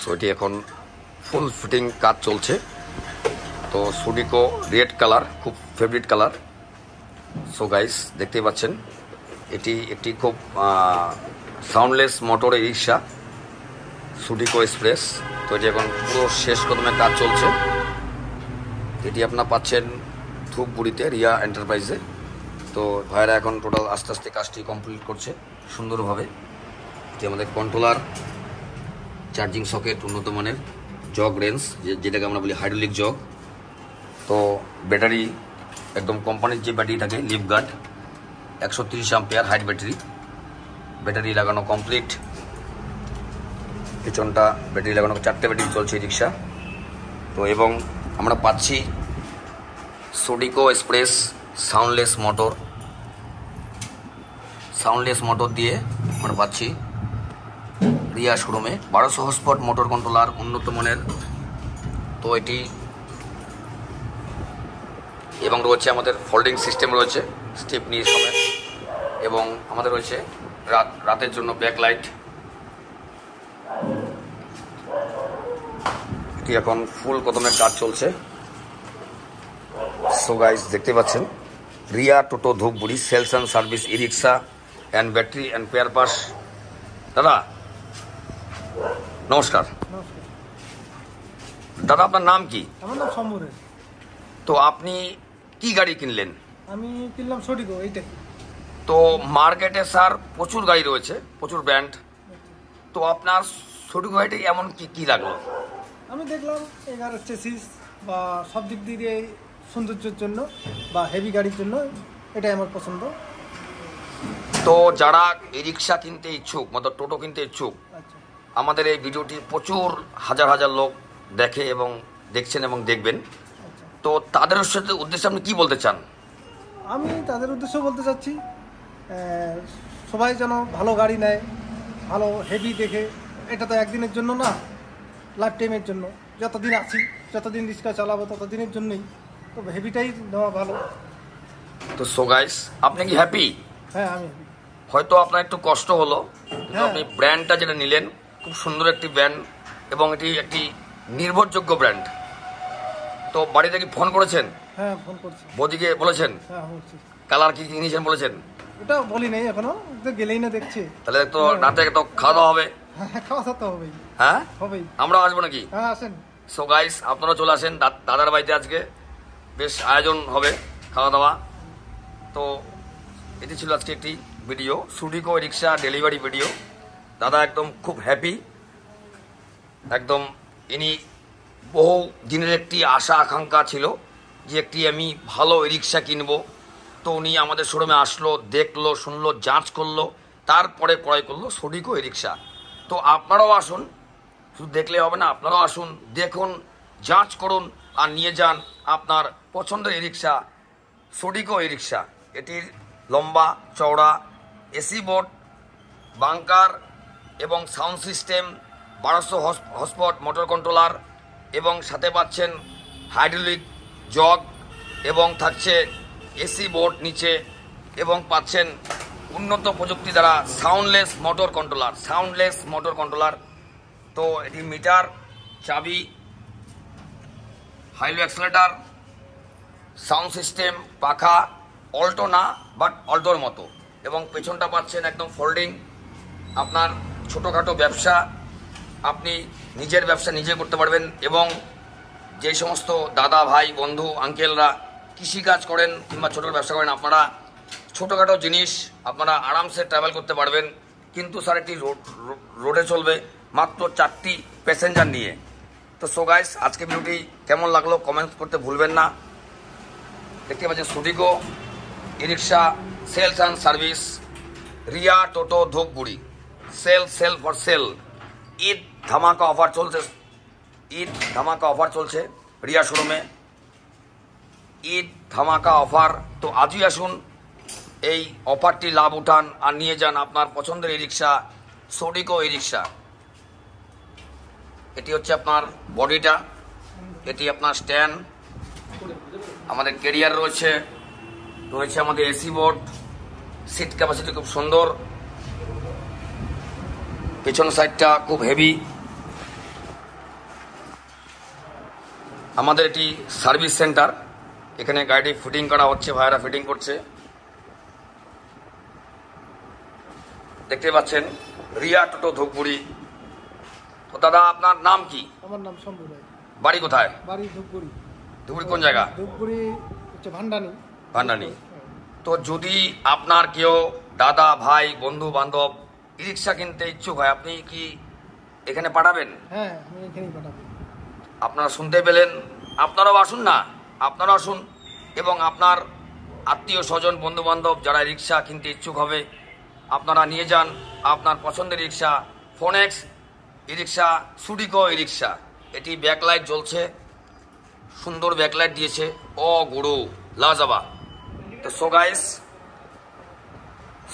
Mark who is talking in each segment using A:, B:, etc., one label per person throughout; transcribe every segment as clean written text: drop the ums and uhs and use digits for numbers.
A: So এটি এখন ফুল fitting কাজ চলছে। তো সুডিকো রেড কালার খুব ফেভারিট কালার। সো গাইস দেখতেই পাচ্ছেন এটি একটি খুব সাউন্ডলেস মোটর রিক্সা সুডিকো এক্সপ্রেস। তো এটি এখন পুরো শেষ কদমে কাজ চলছে। এটি আপনার পাচ্ছেন ধূপগুড়িতে রিয়া এন্টারপ্রাইজে। তো ভাইরা এখন টোটাল আস্তে আস্তে কাজটি কমপ্লিট করছে সুন্দরভাবে। এটি আমাদের কন্ট্রোলার, চার্জিং সকেট, উন্নত মানের জগ রেঞ্জ যেটাকে আমরা বলি হাইড্রোলিক জগ। তো ব্যাটারি একদম কোম্পানির যে ব্যাটারি থাকে Livguard 130 ampere height battery লাগানো কমপ্লিট। পিছনটা ব্যাটারি লাগানো 4টে ব্যাটারি চলছে এই রিক্সা। তো এবং আমরা পাচ্ছি সুডিকো এক্সপ্রেস সাউন্ডলেস মোটর দিয়ে আমরা পাচ্ছি রিয়া শোরুমে 1200 হর্সপাওয়ার মোটর কন্ট্রোলার উন্নত মানের। তো এটি এবং রয়েছে আমাদের ফোল্ডিং সিস্টেম রয়েছে স্টেপনি সমেত, এবং আমাদের রয়েছে রাতের জন্য ব্যাকলাইট। এটি এখন ফুল কদমে কাজ চলছে। সো গাইস দেখতে পাচ্ছেন Riya Toto Dhupguri sales and service e rickshaw and battery and পেয়ার পাস। দাদা নমস্কার। দাদা আপনার নাম কি?
B: আমার নাম সমরে।
A: তো আপনি কি গাড়ি কিনলেন?
B: আমি কিনলাম সুডিকো এইটাই।
A: তো মার্কেটে স্যার প্রচুর গাড়ি রয়েছে, প্রচুর ব্র্যান্ড। তো আপনার সুডিকো গাড়িটা এমন কি লাগলো?
B: আমি দেখলাম এগার চেসিস বা সব দিক দিয়ে সৌন্দর্যের জন্য বা হেভি গাড়ির জন্য এটাই আমার পছন্দ।
A: তো যারা এই রিক্সা কিনতে ইচ্ছুক, মতলব টোটো কিনতে ইচ্ছুক,
B: আচ্ছা,
A: আমাদের এই ভিডিওটি প্রচুর হাজার হাজার লোক দেখে এবং দেখছেন এবং দেখবেন।
B: আচ্ছা,
A: তো তাদের উদ্দেশ্যে আপনি কি বলতে চান?
B: আমি তাদের উদ্দেশ্য বলতে চাচ্ছি সবাই যেন ভালো গাড়ি নেয়, ভালো হেভি দেখে। এটা তো একদিনের জন্য না, লাইফ টাইমের জন্য। যতদিন আছি, যতদিন রিক্সা চালাবো ততদিনের জন্যই। তো হেভিটাই নেওয়া ভালো।
A: তো সো গাইস আপনি কি হ্যাপি?
B: হ্যাঁ আমি হ্যাপি।
A: হয়তো আপনার একটু কষ্ট হলো, কিন্তু আপনি ব্র্যান্ডটা যেটা নিলেন খুব সুন্দর একটি ব্র্যান্ড এবং এটি একটি নির্ভরযোগ্য ব্র্যান্ড। তো বাড়িতে কি ফোন করেছেন?
B: হ্যাঁ ফোন করছি।
A: বৌদিকে বলেছেন?
B: হ্যাঁ বলছি।
A: কালার কি নিয়েছেন বলেছেন?
B: ওটা বলি নাই এখনো, গেলেই না দেখছি।
A: তাহলে তো রাতে তো খাওয়া দাওয়া হবে।
B: হ্যাঁ খাওয়া দাওয়া তো হবেই।
A: হ্যাঁ
B: হবেই।
A: আমরা আসবো নাকি?
B: হ্যাঁ আসেন।
A: সো গাইস আপনারা চলে আসেন দাদার বাড়িতে, আজকে বেশ আয়োজন হবে খাওয়া দাওয়া। তো এটি ছিল আজকে একটি ভিডিও, সুডিকো রিক্সা ডেলিভারি ভিডিও। দাদা একদম খুব হ্যাপি, একদম ইনি বহু দিনের একটি আশা আকাঙ্ক্ষা ছিল যে একটি আমি ভালো রিক্সা কিনবো। তো উনি আমাদের শোরুমে আসলো, দেখলো, শুনলো, যাঞ্চ করলো, তারপরে ক্রয় করলো সুডিকো রিক্সা। তো আপনারাও আসুন, শুধু দেখলে হবে না, আপনারাও আসুন, দেখুন, যাঞ্চ করুন আর নিয়ে যান আপনার পছন্দের রিক্সা সুডিকো রিক্সা। এটির লম্বা চওড়া এসি বোর্ড, বাংকার এবং sound system, 1200 horsepower motor controller এবং সাথে পাচ্ছেন হাইড্রোলিক জগ এবং থাকছে এসি বোর্ড নিচে, এবং পাচ্ছেন উন্নত প্রযুক্তি দ্বারা সাউন্ডলেস মোটর কন্ট্রোলার। তো এটি মিটার, চাবি, হাইলো অ্যাক্সেলেটার, সাউন্ড সিস্টেম, পাখা, অল্টো না বাট অল্টোর মতো, এবং পেছনটা পাচ্ছেন একদম ফোল্ডিং। আপনার ছোটোখাটো ব্যবসা, আপনি নিজের ব্যবসা নিজে করতে পারবেন, এবং যে সমস্ত দাদা ভাই বন্ধু আঙ্কেলরা কৃষিকাজ করেন কিংবা ছোটো ব্যবসা করেন, আপনারা ছোটোখাটো জিনিস আপনারা আরামসে ট্রাভেল করতে পারবেন। কিন্তু স্যার একটি রোডে চলবে মাত্র 4টি প্যাসেঞ্জার নিয়ে। তো সো গাইস আজকে ভিডিওটি কেমন লাগলো কমেন্ট করতে ভুলবেন না। দেখতে পাচ্ছেন সুডিকো e rickshaw sales and service Riya Toto Dhupguri, sale for sale. Eid ধামাকা অফার চলছে রিয়া শোরুমে, ঈদ ধামাকা অফার। তো আজই আসুন, এই অফারটি লাভ উঠান আর নিয়ে যান আপনার পছন্দের ই-রিক্সা সুডিকো ই-রিক্সা। এটি হচ্ছে আপনার বডিটা, এটি আপনার স্ট্যান্ড, আমাদের ক্যারিয়ার রয়েছে আমাদের এসি বোর্ড, সিট ক্যাপাসিটি খুব সুন্দর, পেছন সাইডটা খুব হেভি, আমাদের এটি সার্ভিস সেন্টার, এখানে গাড়িটি ফিটিং করা হচ্ছে, ভাইরা ফিটিং করছে। দেখতে পাচ্ছেন রিয়া টোটো ধূপগুড়ি। তো দাদা আপনার নাম কি?
B: আমার নাম শম্ভু রায়।
A: বাড়ি কোথায়?
B: বাড়ি ধূপগুড়ি।
A: ধূপগুড়ি কোন জায়গা?
B: ধূপগুড়ি হচ্ছে ভান্ডানি।
A: ভান্ডানি। তো যদি আপনার কেউ দাদা ভাই বন্ধু বান্ধব ই রিক্সা কিনতে ইচ্ছুক হয়, আপনি কি এখানে পাঠাবেন?
B: হ্যাঁ, আমি এখানেই পাঠাবো।
A: আপনারা শুনতে পেলেন, আপনারাও আসুন না, আপনারাও আসুন এবং আপনার আত্মীয় স্বজন বন্ধু বান্ধব যারা রিক্সা কিনতে ইচ্ছুক হবে আপনারা নিয়ে যান আপনার পছন্দের রিক্সা। ফোনেক্স ই রিক্সা, সুডিকো ই রিক্সা। এটি ব্যাকলাইট জ্বলছে, সুন্দর ব্যাকলাইট দিয়েছে, ও গুরু লাজাবা। তো সো গাইস,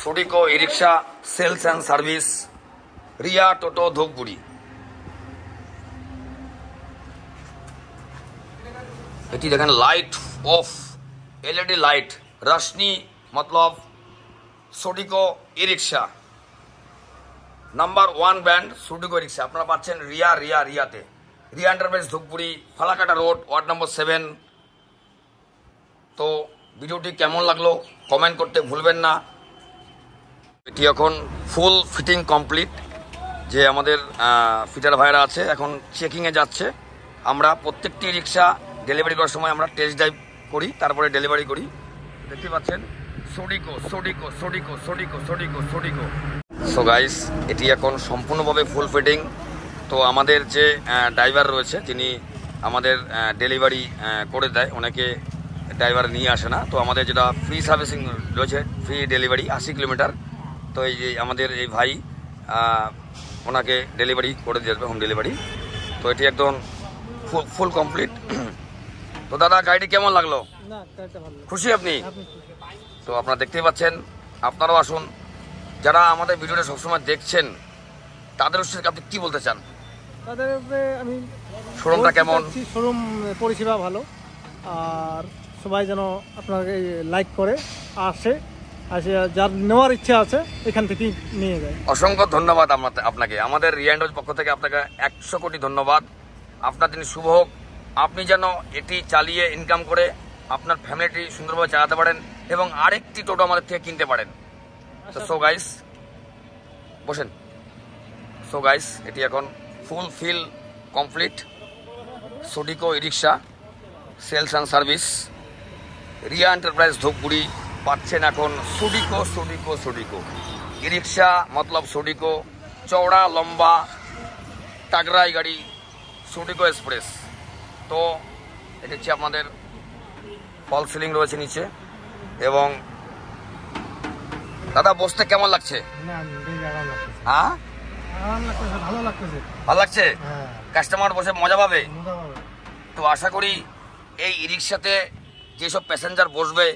A: সুডিকো e rickshaw sales and service, Riya Toto Dhupguri. এটি দেখেন লাইট অফ, এলইডি লাইট, রশনি মতলব সুডিকো ই রিক্সা। নাম্বার 1 ব্র্যান্ড সুডিকো রিক্সা আপনারা পাচ্ছেন রিয়াতে। Riya enterprise Dhupguri, Falakata road, ward number 7। তো ভিডিওটি কেমন লাগলো কমেন্ট করতে ভুলবেন না। এটি এখন ফুল ফিটিং কমপ্লিট। যে আমাদের ফিটার ভাইরা আছে এখন চেকিংয়ে যাচ্ছে। আমরা প্রত্যেকটি রিক্সা ডেলিভারি করার সময় আমরা টেস্ট ড্রাইভ করি, তারপরে ডেলিভারি করি। দেখতে পাচ্ছেন সুডিকো সুডিকো সুডিকো সুডিকো সুডিকো সুডিকো। সো গাইস, এটি এখন সম্পূর্ণভাবে ফুল ফিটিং। তো আমাদের যে ড্রাইভার রয়েছে তিনি আমাদের ডেলিভারি করে দেয়, অনেকে ড্রাইভার নিয়ে আসে না। তো আমাদের যেটা ফ্রি সার্ভিসিং রয়েছে, ফ্রি ডেলিভারি 80 কিলোমিটার। তো এই যে আমাদের এই ভাই ওনাকে ডেলিভারি করে দিয়ে যাবে, হোম ডেলিভারি। তো এটি একদম ফুল কমপ্লিট। তো দাদা গাড়িটি কেমন লাগলো? খুশি আপনি? তো আপনারা দেখতেই পাচ্ছেন, আপনারাও আসুন। যারা আমাদের ভিডিওটা সবসময় দেখছেন তাদের উদ্দেশ্যে আপনি কি বলতে চান?
B: তাদের আমি
A: শোরুমটা কেমন?
B: শোরুম পরিষেবা ভালো, আর সবাই যেন আপনাকে লাইক করে আসে, যার নেওয়ার ইচ্ছা আছে এখান থেকেই নিয়ে যায়।
A: অসংখ্য ধন্যবাদ আপনাকে, আমাদের রিয়ান্ডোজ পক্ষ থেকে আপনাকে 100 কোটি ধন্যবাদ। আপনার দিন শুভ হোক। আপনি যেন এটি চালিয়ে ইনকাম করে আপনার ফ্যামিলিটি সুন্দরভাবে চালাতে পারেন এবং আরেকটি টোটো আমাদের থেকে কিনতে পারেন। তো সো গাইস, বসেন। সো গাইস, এটি এখন ফুল ফিল কমপ্লিট। সুডিকো e rickshaw sales and service, Riya enterprise Dhupguri পাচ্ছেন এখন সুডিকো সুডিকো সুডিকো ই রিক্সা মতলব সুডিকো, চওড়া লম্বা টাগরাই গাড়ি, সুডিকো এক্সপ্রেস। তো এটা হচ্ছে আপনাদের ফল সিলিং রয়েছে নিচে। এবং দাদা বসতে কেমন লাগছে? হ্যাঁ,
B: ভালো লাগতেছে।
A: ভালো লাগছে? কাস্টমার বসে মজা পাবে। তো আশা করি এই ই রিক্সাতে যেসব প্যাসেঞ্জার বসবে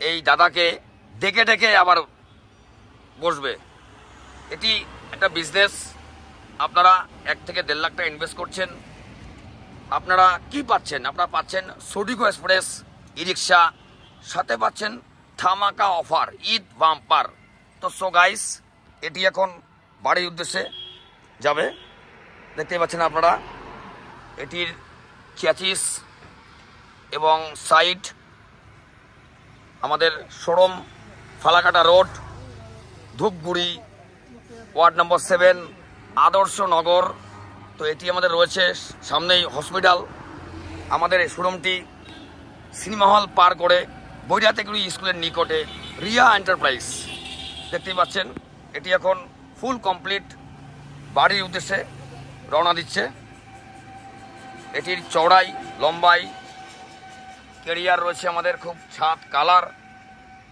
A: এই দাদাকে ডেকে ডেকে আবার বসবে। এটি একটা বিজনেস। আপনারা 1 থেকে 1.5 লাখ টাকা ইনভেস্ট করছেন, আপনারা কি পাচ্ছেন? আপনারা পাচ্ছেন সুডিকো এক্সপ্রেস ই রিক্সা, সাথে পাচ্ছেন ধামাকা অফার, ঈদ বাম্পার। তো সো গাইস, এটি এখন বাড়ির উদ্দেশ্যে যাবে। দেখতে পাচ্ছেন আপনারা এটির চ্যাচিস এবং সাইড। আমাদের showroom Falakata road, Dhupguri, word number 7, আদর্শ নগর। তো এটি আমাদের রয়েছে সামনেই হসপিটাল। আমাদের এই শোরুমটি সিনেমা হল পার করে বৈরাতেগুড়ি স্কুলের নিকটে, রিয়া এন্টারপ্রাইজ। দেখতেই পাচ্ছেন এটি এখন ফুল কমপ্লিট, বাড়ির উদ্দেশ্যে রওনা দিচ্ছে। এটির চওড়াই লম্বাই ক্যারিয়ার রয়েছে আমাদের খুব ছাদ কালার,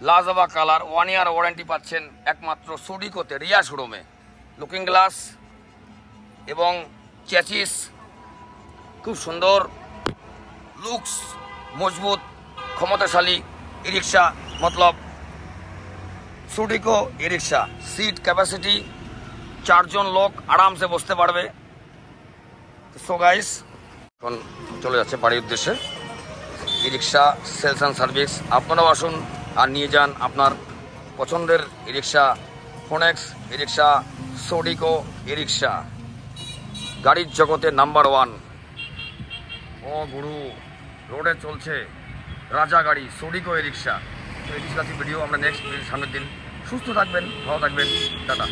A: লাজবা কালার। 1 ইয়ার ওয়ারেন্টি পাচ্ছেন একমাত্র সুডিকোতে, রিয়া শোরুমে। লুকিং গ্লাস এবং চ্যাচিস খুব সুন্দর, লুকস মজবুত ক্ষমতাশালী ই রিক্সা মতলব সুডিকো ই রিক্সা। সিট ক্যাপাসিটি 4 জন লোক আরামসে বসতে পারবে। সো গাইস, এখন চলে যাচ্ছে বাড়ির উদ্দেশ্যে ই রিক্সা সেলস অ্যান্ড সার্ভিস। আপনারাও আসুন আর নিয়ে যান আপনার পছন্দের ই রিক্সা। ফোনেক্স ই রিক্সা, সুডিকো ই রিক্সা, গাড়ির জগতে নাম্বার 1। ও গুরু, রোডে চলছে রাজা গাড়ি, সুডিকো ই রিক্সা। তো এই রিক্সা ভিডিও আমরা নেক্সট সামনের দিন। সুস্থ থাকবেন, ভালো থাকবেন, টাটা।